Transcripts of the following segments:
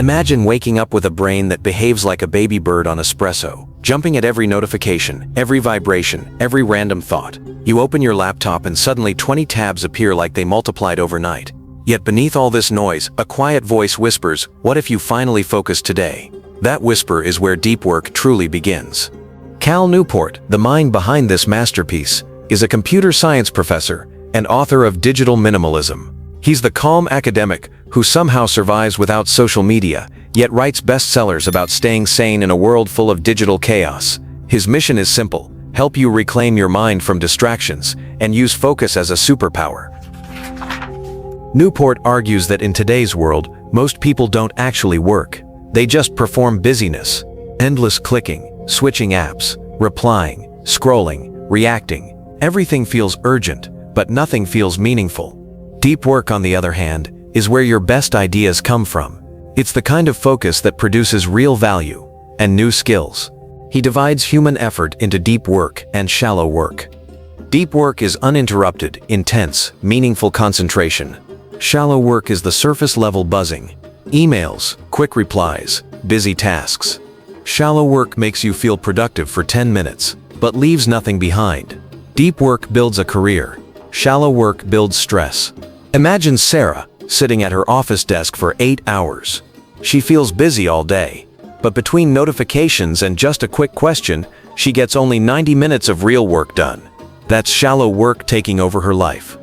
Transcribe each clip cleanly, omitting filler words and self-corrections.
Imagine waking up with a brain that behaves like a baby bird on Espresso, jumping at every notification, every vibration, every random thought. You open your laptop and suddenly 20 tabs appear like they multiplied overnight. Yet beneath all this noise, a quiet voice whispers, "What if you finally focus today?" That whisper is where deep work truly begins. Cal Newport, the mind behind this masterpiece, is a computer science professor and author of Digital Minimalism. He's the calm academic who somehow survives without social media, yet writes bestsellers about staying sane in a world full of digital chaos. His mission is simple: help you reclaim your mind from distractions and use focus as a superpower. Newport argues that in today's world, most people don't actually work. They just perform busyness. Endless clicking, switching apps, replying, scrolling, reacting. Everything feels urgent, but nothing feels meaningful. Deep work, on the other hand, is where your best ideas come from. It's the kind of focus that produces real value and new skills. He divides human effort into deep work and shallow work. Deep work is uninterrupted, intense, meaningful concentration. Shallow work is the surface-level buzzing. Emails, quick replies, busy tasks. Shallow work makes you feel productive for 10 minutes, but leaves nothing behind. Deep work builds a career. Shallow work builds stress. Imagine Sarah sitting at her office desk for 8 hours. She feels busy all day, but between notifications and just a quick question, she gets only 90 minutes of real work done. That's shallow work taking over her life.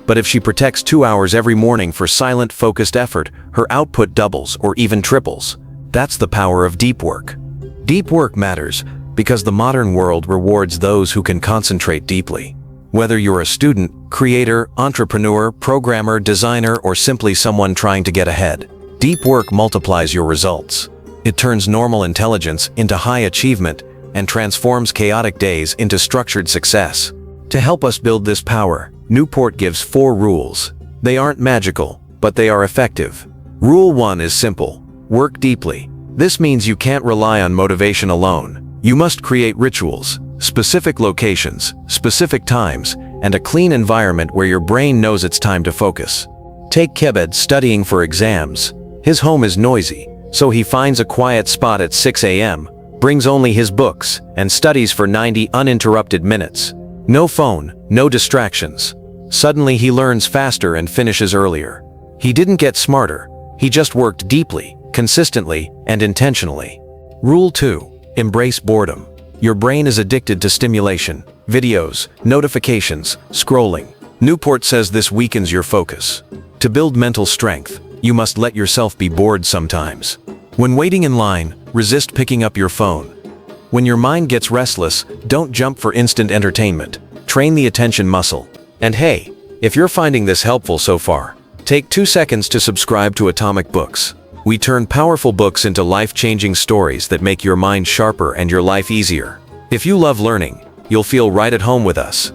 But if she protects 2 hours every morning for silent, focused effort, her output doubles or even triples. That's the power of deep work. Deep work matters because the modern world rewards those who can concentrate deeply. Whether you're a student, creator, entrepreneur, programmer, designer, or simply someone trying to get ahead, deep work multiplies your results. It turns normal intelligence into high achievement and transforms chaotic days into structured success. To help us build this power, Newport gives 4 rules. They aren't magical, but they are effective. Rule 1 is simple: work deeply. This means you can't rely on motivation alone. You must create rituals, specific locations, specific times, and a clean environment where your brain knows it's time to focus. Take Kebed studying for exams. His home is noisy, so he finds a quiet spot at 6 a.m., brings only his books, and studies for 90 uninterrupted minutes. No phone, no distractions. Suddenly he learns faster and finishes earlier. He didn't get smarter, he just worked deeply, consistently, and intentionally. Rule 2. Embrace boredom. Your brain is addicted to stimulation, videos, notifications, scrolling. Newport says this weakens your focus. To build mental strength, you must let yourself be bored sometimes. When waiting in line, resist picking up your phone. When your mind gets restless, don't jump for instant entertainment. Train the attention muscle. And hey, if you're finding this helpful so far, take 2 seconds to subscribe to Atomic Books. We turn powerful books into life-changing stories that make your mind sharper and your life easier. If you love learning, you'll feel right at home with us.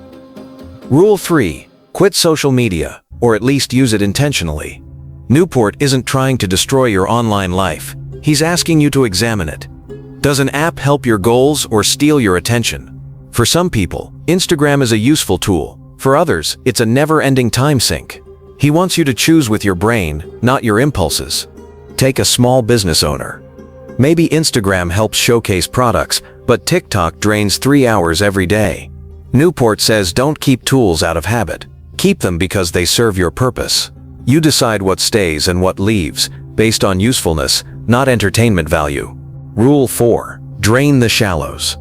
Rule 3. Quit social media, or at least use it intentionally. Newport isn't trying to destroy your online life. He's asking you to examine it. Does an app help your goals or steal your attention? For some people, Instagram is a useful tool. For others, it's a never-ending time sink. He wants you to choose with your brain, not your impulses. Take a small business owner. Maybe Instagram helps showcase products, but TikTok drains 3 hours every day. Newport says don't keep tools out of habit. Keep them because they serve your purpose. You decide what stays and what leaves, based on usefulness, not entertainment value. Rule 4. Drain the shallows.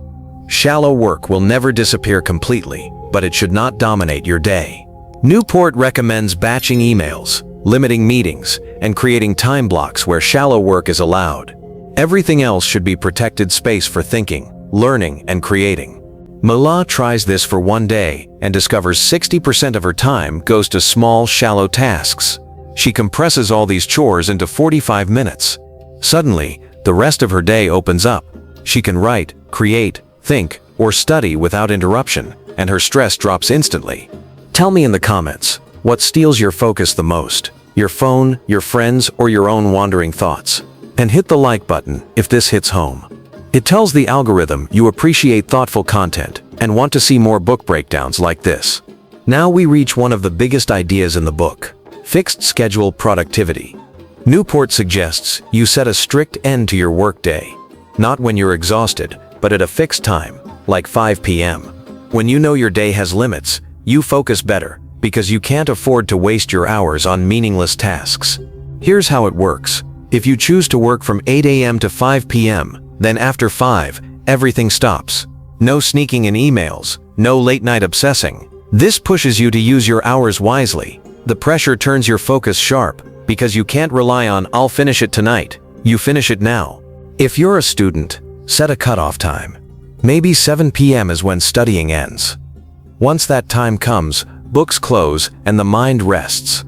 Shallow work will never disappear completely, but it should not dominate your day. Newport recommends batching emails, limiting meetings, and creating time blocks where shallow work is allowed. Everything else should be protected space for thinking, learning, and creating. Mala tries this for 1 day and discovers 60% of her time goes to small, shallow tasks. She compresses all these chores into 45 minutes. Suddenly, the rest of her day opens up. She can write, create, think, or study without interruption, and her stress drops instantly. Tell me in the comments, what steals your focus the most? Your phone, your friends, or your own wandering thoughts? And hit the like button if this hits home. It tells the algorithm you appreciate thoughtful content and want to see more book breakdowns like this. Now we reach one of the biggest ideas in the book: fixed schedule productivity. Newport suggests you set a strict end to your workday. Not when you're exhausted, but at a fixed time, like 5 p.m. When you know your day has limits, you focus better, because you can't afford to waste your hours on meaningless tasks. Here's how it works. If you choose to work from 8 a.m. to 5 p.m., then after 5, everything stops. No sneaking in emails, no late-night obsessing. This pushes you to use your hours wisely. The pressure turns your focus sharp, because you can't rely on "I'll finish it tonight." You finish it now. If you're a student, set a cutoff time. Maybe 7 p.m. is when studying ends. Once that time comes, books close and the mind rests.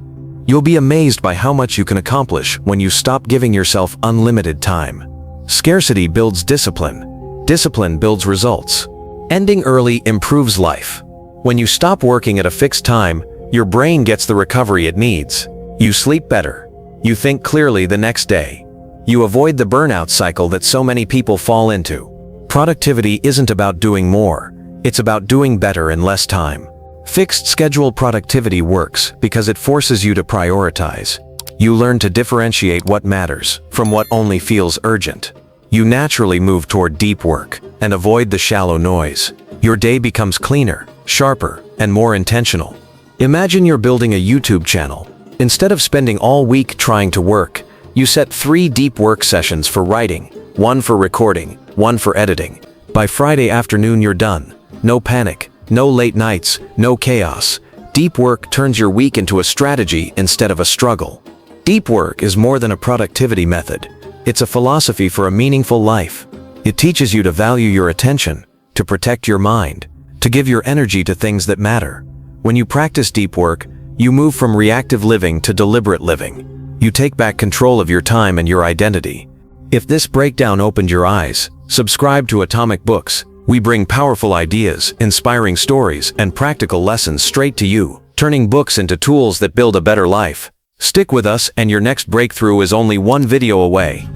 You'll be amazed by how much you can accomplish when you stop giving yourself unlimited time. Scarcity builds discipline. Discipline builds results. Ending early improves life. When you stop working at a fixed time, your brain gets the recovery it needs. You sleep better. You think clearly the next day. You avoid the burnout cycle that so many people fall into. Productivity isn't about doing more. It's about doing better in less time. Fixed schedule productivity works because it forces you to prioritize. You learn to differentiate what matters from what only feels urgent. You naturally move toward deep work and avoid the shallow noise. Your day becomes cleaner, sharper, and more intentional. Imagine you're building a YouTube channel. Instead of spending all week trying to work, you set 3 deep work sessions for writing, 1 for recording, 1 for editing. By Friday afternoon you're done. No panic, no late nights, no chaos. Deep work turns your week into a strategy instead of a struggle. Deep work is more than a productivity method. It's a philosophy for a meaningful life. It teaches you to value your attention, to protect your mind, to give your energy to things that matter. When you practice deep work, you move from reactive living to deliberate living. You take back control of your time and your identity. If this breakdown opened your eyes, subscribe to Atomic Books. We bring powerful ideas, inspiring stories, and practical lessons straight to you, turning books into tools that build a better life. Stick with us and your next breakthrough is only one video away.